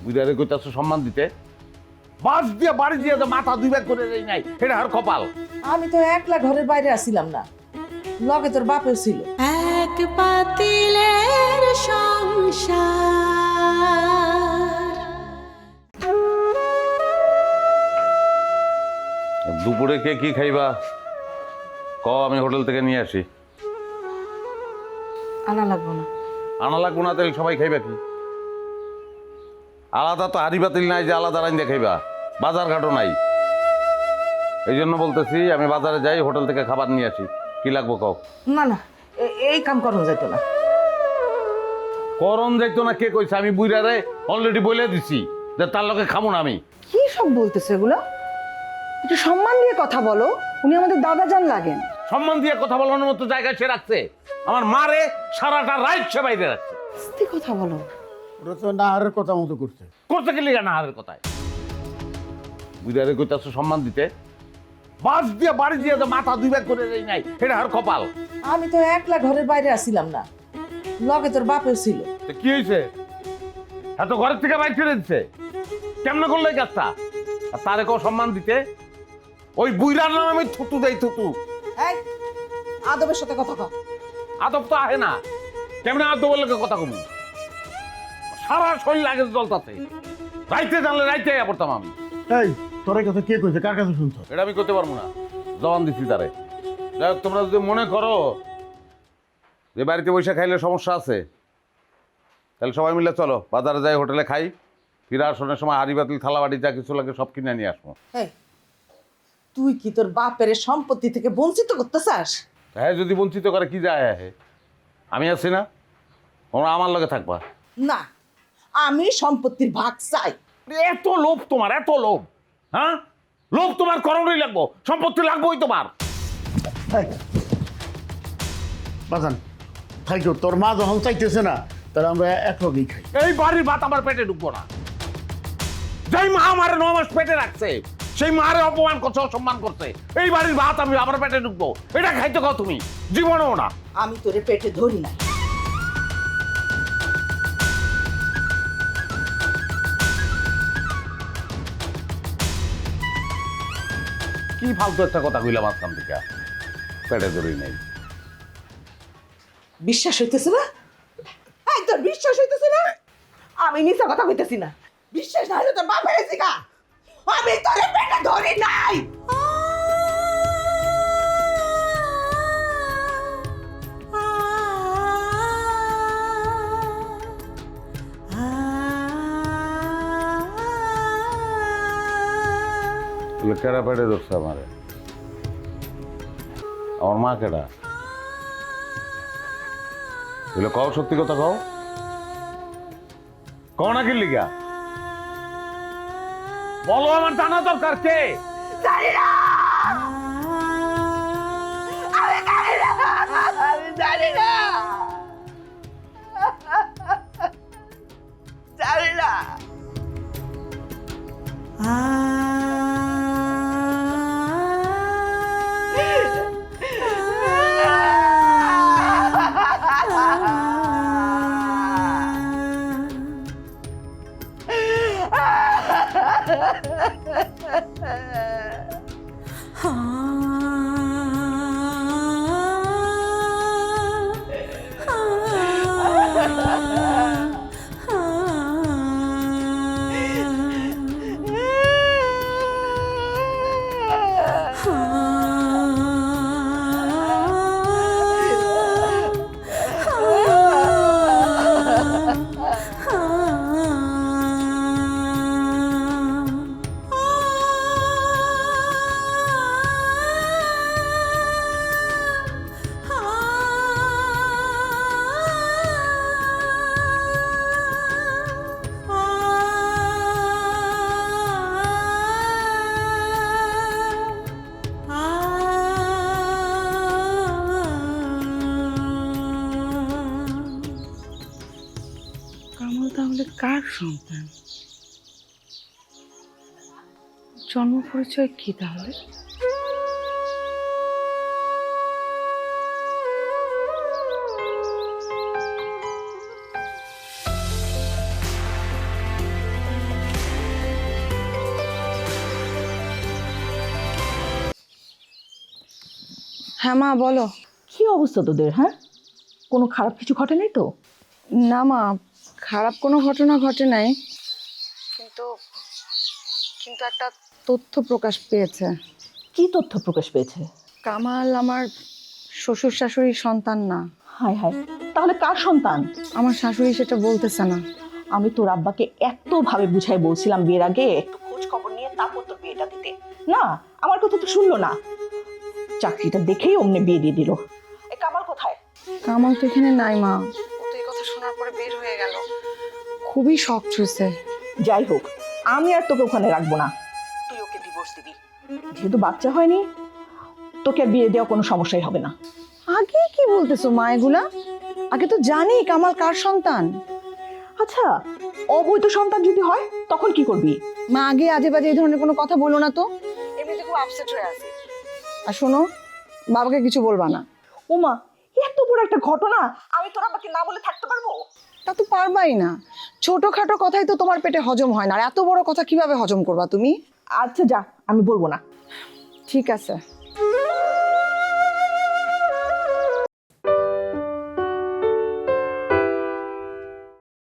বুঝারে কইতাছো সম্মান দিতে, বাস দিয়ে বাড়ি দিয়ে মাথা দুই ভাগ করে দেই নাই, এটা আর কপাল। আমি তো একলা ঘরের বাইরে আসিলাম না, লগে তোর বাপেও ছিল। এক পাতিলের সংসার। দুপুরে কে কি খাইবা ক, আমি হোটেল থেকে নিয়ে আসি। আনা লাগবো না। আনা লাগবো না, তাহলে সবাই খাইবা কি? আলাদা তো হাড়ি বাতিল নাই যে আলাদা রাইন দিয়ে খাইবা, বাজার ঘাটও নাই। এই জন্য বলতেছি আমি বাজারে যাই, হোটেল থেকে খাবার নিয়ে আসি। কি লাগবো কও? না না, এই কাম করুন যাইতো না। করণ যাইতো না কে কইছে? আমি বুইরারে অলরেডি বলে দিছি যে তার লগে খামু না আমি। কি সব বলতেছে এগুলো? একটু সম্মান দিয়ে কথা বলো, উনি আমাদের দাদা জান লাগেন। সম্মান দিয়ে কথা বলানোর মতো জায়গায় সে রাখছে, আমার মারে সারাটা রাইট সে বাইরে রাখছে। আস্তে কথা বলো। ওরা তো নাহারের কথা মতো করছে। করতে গেলে না হারের কথায় বুঝারে কইতাছো সম্মান দিতে, বাস দিয়ে বাড়ি দিয়ে মাথা দুই ভাগ করে দেই নাই, এটা আর কপাল। আমি তো একলা ঘরের বাইরে আসিলাম না, লগে তোর বাপেও ছিল। তো কি হয়েছে? এত ঘরের থেকে বাইর করে দিচ্ছে, কেমনে করলে এই কাজটা? আর তারে কেউ সম্মান দিতে? ওই বুইরার নাম আমি থুতু দেই, থুতু। এই আদবের সাথে কথা কও। আদব তো আহে না, কেমনে আদবের লোকে কথা কমু? সারা শরীর লাগে জলতাতে, রাইতে জানলে রাইতে পড়তাম আমি। এই তোর এই কথা কে কইছে, কার কাছে শুনছ? এটা আমি করতে পারবো না, জবান দিচ্ছি তারে। যাই হোক, তোমরা যদি মনে করো যে বাড়িতে বসে খাইলে সমস্যা আছে, তাহলে সবাই মিলে চলো বাজারে যাই, হোটেলে খাই, ফিরে আসার সময় হাড়ি বাতিল থালা বাটি যা কিছু লাগে সব কিনে নিয়ে আসবো। এই তুই কি তোর বাপের সম্পত্তি থেকে বঞ্চিত করতে চাস? হ্যাঁ, যদি বঞ্চিত করে কি যায়? হ্যাঁ, আমি আছি না, তোমরা আমার লগে থাকবা। না, আমি সম্পত্তির ভাগ চাই। এত লোভ তোমার, এত লোভ? হ্যাঁ, লোভ তোমার করণই লাগবো, সম্পত্তি লাগবোই তোমার। বাজান থাইকো, তোর মা যখন চাইতেছে না, তাহলে আমরা এক লগেই খাই। এই বাড়ির ভাত আমার পেটে ঢুকবো না। যেই মা আমার 9 মাস পেটে রাখছে, সেই মারে অপমান করছে, অসম্মান করছে, এই বাড়ির ভাত আমি আমার পেটে ঢুকবো? এটা খাইতে খাও তুমি, জীবনেও না। আমি তোরে পেটে ধরি না। কি ফালতু একটা কথা কইলাম আসলাম থেকে, পেটে ধরি নাই। বিশ্বাস হইতেছে না? এই তোর বিশ্বাস হইতেছে না? আমি নিচে কথা কইতেছি না। বিশ্বাস না হলে তোর বাপ হয়েছে গা, আমি তোরে পেটে ধরি নাই। কেডা পেটে ধরছে আমারে? আমার মা কেডা? এগুলো কও, সত্যি কথা কও, কও না কি লিগা? বলো, আমার জানা দরকার কে? জানি না, আমি জানি না, আমি জানি না, জানি না। কামাল তাহলে কার সন্তান? জন্ম পরিচয় কি তাহলে? হ্যাঁ মা বলো। কি অবস্থা তোদের? হ্যাঁ, কোনো খারাপ কিছু ঘটে নাই তো? না মা, খারাপ কোনো ঘটনা ঘটে নাই, কিন্তু কিন্তু একটা তথ্য প্রকাশ পেয়েছে। কি তথ্য প্রকাশ পেয়েছে? কামাল আমার শ্বশুর শাশুড়ির সন্তান না। হায় হায়, তাহলে কার সন্তান? আমার শাশুড়ি সেটা বলতেছে না। আমি তোর আব্বাকে এত ভাবে বুঝাই বলছিলাম বিয়ের আগে একটু খোঁজ খবর নিয়ে তারপর তোর বিয়েটা দিতে। না, আমার কথা তো শুনলো না, চাকরিটা দেখেই অমনে বিয়ে দিয়ে দিল। এই কামাল কোথায়? কামাল তো এখানে নাই মা, ও তো এই কথা শোনার পরে বের হয়ে গেল। খুবই শখ ছুঁয়েছে। যাই হোক, আমি আর তোকে ওখানে রাখবো না, তুই ওকে ডিভোর্স দিবি। যেহেতু বাচ্চা হয়নি, তোকে আর বিয়ে দেওয়া কোনো সমস্যাই হবে না। আগে কি বলতেছো মা এগুলা? আগে তো জানি কামাল কার সন্তান। আচ্ছা, অবৈধ সন্তান যদি হয় তখন কি করবি? মা আগে আজে বাজে এই ধরনের কোনো কথা বলো না তো, এমনিতে খুব আপসেট হয়ে আছি। আর শোনো, বাবাকে কিছু বলবা না। ওমা, এত বড় একটা ঘটনা আমি তোর আব্বাকে না বলে থাকতে পারবো? তা তো পারবাই না, ছোটখাটো কথাই তো তোমার পেটে হজম হয় না, আর এত বড় কথা কিভাবে হজম করবা তুমি? আচ্ছা যা, আমি বলবো না। ঠিক আছে।